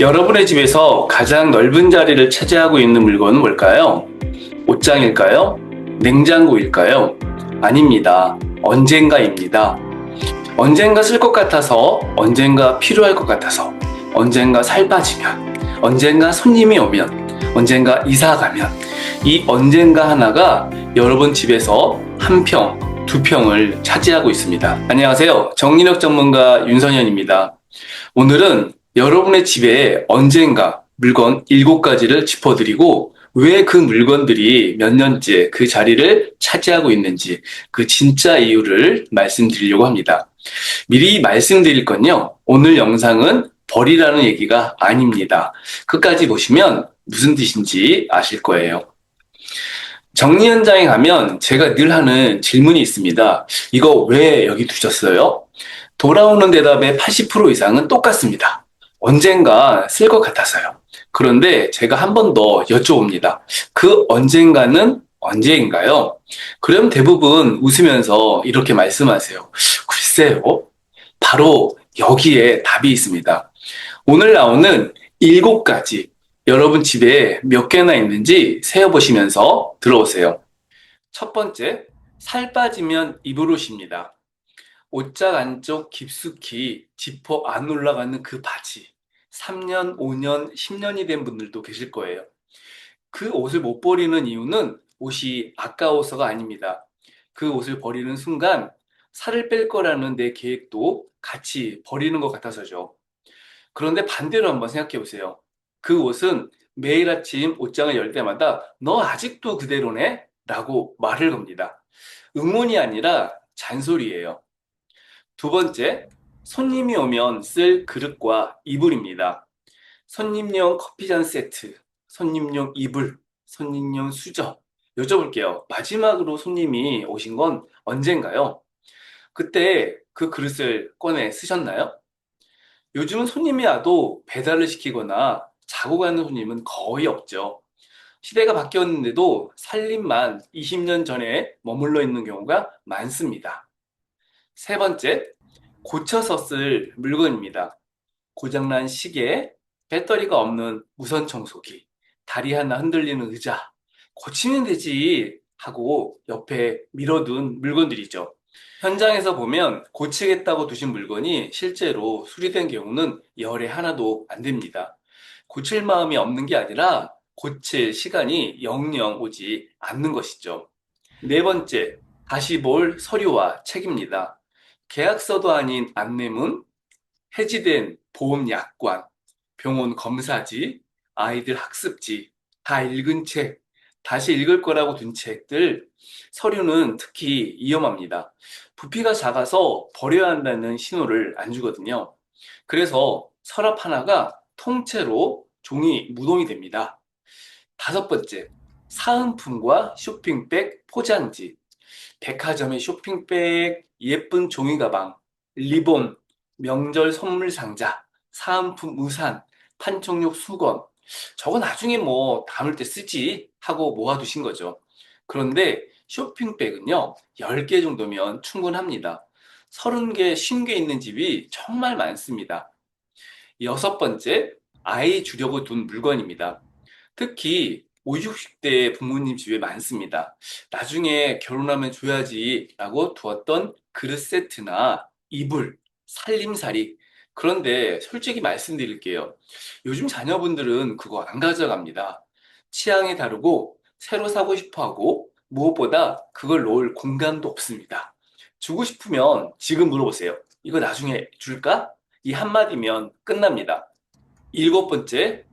여러분의 집에서 가장 넓은 자리를 차지하고 있는 물건은 뭘까요? 옷장일까요? 냉장고일까요? 아닙니다. 언젠가입니다. 언젠가 쓸 것 같아서, 언젠가 필요할 것 같아서, 언젠가 살 빠지면, 언젠가 손님이 오면, 언젠가 이사 가면, 이 언젠가 하나가 여러분 집에서 한 평, 두 평을 차지하고 있습니다. 안녕하세요. 정리력 전문가 윤선현입니다. 오늘은 여러분의 집에 언젠가 물건 7가지를 짚어드리고 왜 그 물건들이 몇 년째 그 자리를 차지하고 있는지 그 진짜 이유를 말씀드리려고 합니다. 미리 말씀드릴 건요. 오늘 영상은 버리라는 얘기가 아닙니다. 끝까지 보시면 무슨 뜻인지 아실 거예요. 정리 현장에 가면 제가 늘 하는 질문이 있습니다. 이거 왜 여기 두셨어요? 돌아오는 대답의 80% 이상은 똑같습니다. 언젠가 쓸 것 같아서요. 그런데 제가 한 번 더 여쭤봅니다. 그 언젠가는 언제인가요? 그럼 대부분 웃으면서 이렇게 말씀하세요. 글쎄요. 바로 여기에 답이 있습니다. 오늘 나오는 7가지 여러분 집에 몇 개나 있는지 세어보시면서 들어오세요. 첫 번째, 살 빠지면 입을 옷입니다. 옷장 안쪽 깊숙이 지퍼 안 올라가는 그 바지. 3년, 5년, 10년이 된 분들도 계실 거예요. 그 옷을 못 버리는 이유는 옷이 아까워서가 아닙니다. 그 옷을 버리는 순간 살을 뺄 거라는 내 계획도 같이 버리는 것 같아서죠. 그런데 반대로 한번 생각해 보세요. 그 옷은 매일 아침 옷장을 열 때마다 너 아직도 그대로네? 라고 말을 겁니다. 응원이 아니라 잔소리예요. 두 번째, 손님이 오면 쓸 그릇과 이불입니다. 손님용 커피잔 세트, 손님용 이불, 손님용 수저. 여쭤볼게요. 마지막으로 손님이 오신 건 언젠가요? 그때 그 그릇을 꺼내 쓰셨나요? 요즘은 손님이 와도 배달을 시키거나 자고 가는 손님은 거의 없죠. 시대가 바뀌었는데도 살림만 20년 전에 머물러 있는 경우가 많습니다. 세 번째, 고쳐서 쓸 물건입니다. 고장난 시계, 배터리가 없는 무선 청소기, 다리 하나 흔들리는 의자, 고치면 되지 하고 옆에 밀어둔 물건들이죠. 현장에서 보면 고치겠다고 두신 물건이 실제로 수리된 경우는 열에 하나도 안 됩니다. 고칠 마음이 없는 게 아니라 고칠 시간이 영영 오지 않는 것이죠. 네 번째, 다시 볼 서류와 책입니다. 계약서도 아닌 안내문, 해지된 보험 약관, 병원 검사지, 아이들 학습지, 다 읽은 책, 다시 읽을 거라고 둔 책들, 서류는 특히 위험합니다. 부피가 작아서 버려야 한다는 신호를 안 주거든요. 그래서 서랍 하나가 통째로 종이 무덤이 됩니다. 다섯 번째, 사은품과 쇼핑백 포장지, 백화점의 쇼핑백, 예쁜 종이 가방, 리본, 명절 선물 상자, 사은품 우산, 판촉용 수건. 저거 나중에 뭐 담을 때 쓰지 하고 모아두신 거죠. 그런데 쇼핑백은요, 10개 정도면 충분합니다. 30개, 50개 있는 집이 정말 많습니다. 여섯 번째, 아이 주려고 둔 물건입니다. 특히 50, 60대 부모님 집에 많습니다. 나중에 결혼하면 줘야지 라고 두었던 그릇 세트나 이불, 살림살이. 그런데 솔직히 말씀드릴게요. 요즘 자녀분들은 그거 안 가져갑니다. 취향이 다르고 새로 사고 싶어 하고 무엇보다 그걸 놓을 공간도 없습니다. 주고 싶으면 지금 물어보세요. 이거 나중에 줄까? 이 한마디면 끝납니다. 일곱 번째,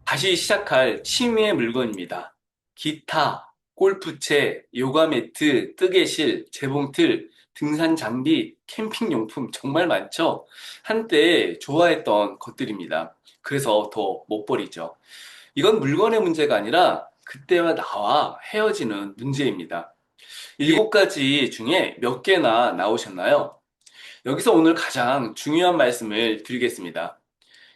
다시 시작할 취미의 물건입니다. 기타, 골프채, 요가 매트, 뜨개실, 재봉틀, 등산 장비, 캠핑용품 정말 많죠? 한때 좋아했던 것들입니다. 그래서 더 못 버리죠. 이건 물건의 문제가 아니라 그때와 나와 헤어지는 문제입니다. 7가지 중에 몇 개나 나오셨나요? 여기서 오늘 가장 중요한 말씀을 드리겠습니다.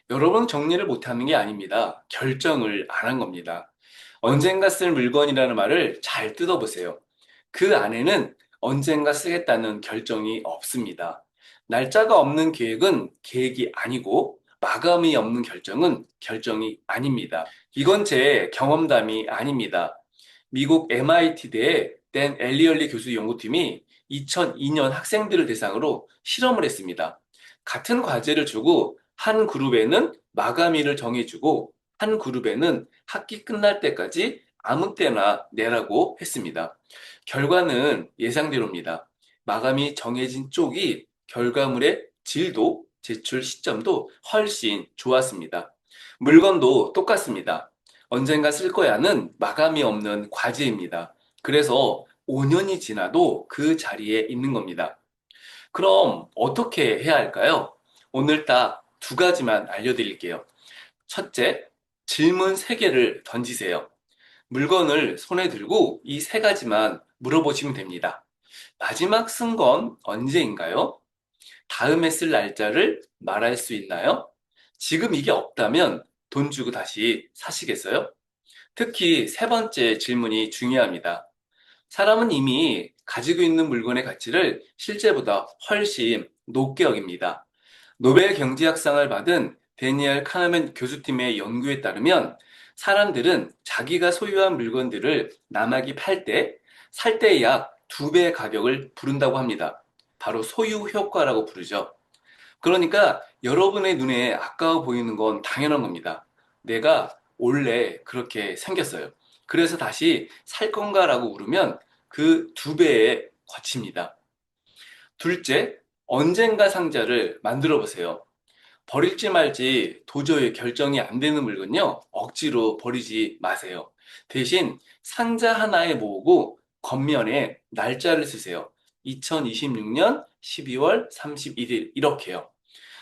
여러분 정리를 못하는 게 아닙니다. 결정을 안 한 겁니다. 언젠가 쓸 물건이라는 말을 잘 뜯어보세요. 그 안에는 언젠가 쓰겠다는 결정이 없습니다. 날짜가 없는 계획은 계획이 아니고 마감이 없는 결정은 결정이 아닙니다. 이건 제 경험담이 아닙니다. 미국 MIT대의 댄 엘리얼리 교수 연구팀이 2002년 학생들을 대상으로 실험을 했습니다. 같은 과제를 주고 한 그룹에는 마감일을 정해주고 한 그룹에는 학기 끝날 때까지 아무 때나 내라고 했습니다. 결과는 예상대로입니다. 마감이 정해진 쪽이 결과물의 질도, 제출 시점도 훨씬 좋았습니다. 물건도 똑같습니다. 언젠가 쓸 거야는 마감이 없는 과제입니다. 그래서 5년이 지나도 그 자리에 있는 겁니다. 그럼 어떻게 해야 할까요? 오늘 딱 두 가지만 알려드릴게요. 첫째, 질문 세 개를 던지세요. 물건을 손에 들고 이 세 가지만 물어보시면 됩니다. 마지막 쓴 건 언제인가요? 다음에 쓸 날짜를 말할 수 있나요? 지금 이게 없다면 돈 주고 다시 사시겠어요? 특히 세 번째 질문이 중요합니다. 사람은 이미 가지고 있는 물건의 가치를 실제보다 훨씬 높게 여깁니다. 노벨 경제학상을 받은 데니얼 카너맨 교수팀의 연구에 따르면 사람들은 자기가 소유한 물건들을 남에게 팔 때, 살 때 약 2배의 가격을 부른다고 합니다. 바로 소유 효과라고 부르죠. 그러니까 여러분의 눈에 아까워 보이는 건 당연한 겁니다. 내가 원래 그렇게 생겼어요. 그래서 다시 살 건가라고 물으면 그 2배의 가치입니다. 둘째, 언젠가 상자를 만들어 보세요. 버릴지 말지 도저히 결정이 안 되는 물건요, 억지로 버리지 마세요. 대신 상자 하나에 모으고 겉면에 날짜를 쓰세요. 2026년 12월 31일 이렇게요.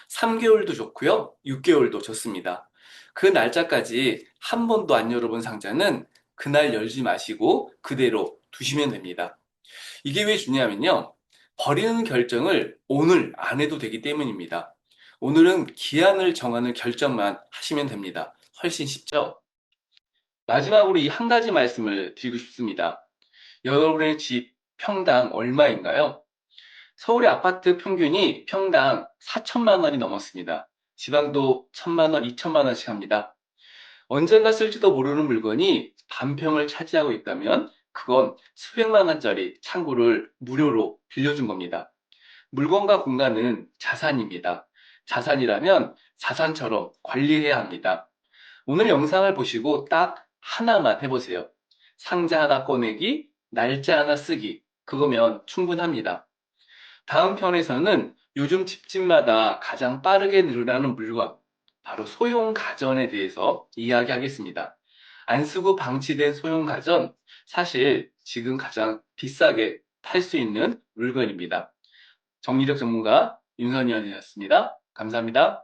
3개월도 좋고요. 6개월도 좋습니다. 그 날짜까지 한 번도 안 열어본 상자는 그날 열지 마시고 그대로 두시면 됩니다. 이게 왜 중요하면요. 버리는 결정을 오늘 안 해도 되기 때문입니다. 오늘은 기한을 정하는 결정만 하시면 됩니다. 훨씬 쉽죠? 마지막으로 이 한 가지 말씀을 드리고 싶습니다. 여러분의 집 평당 얼마인가요? 서울의 아파트 평균이 평당 4천만 원이 넘었습니다. 지방도 1천만 원, 2천만 원씩 합니다. 언젠가 쓸지도 모르는 물건이 반평을 차지하고 있다면 그건 수백만 원짜리 창고를 무료로 빌려준 겁니다. 물건과 공간은 자산입니다. 자산이라면 자산처럼 관리해야 합니다. 오늘 영상을 보시고 딱 하나만 해보세요. 상자 하나 꺼내기, 날짜 하나 쓰기. 그거면 충분합니다. 다음 편에서는 요즘 집집마다 가장 빠르게 늘어나는 물건, 바로 소형 가전에 대해서 이야기하겠습니다. 안 쓰고 방치된 소형 가전, 사실 지금 가장 비싸게 탈 수 있는 물건입니다. 정리력 전문가 윤선현이었습니다. 감사합니다.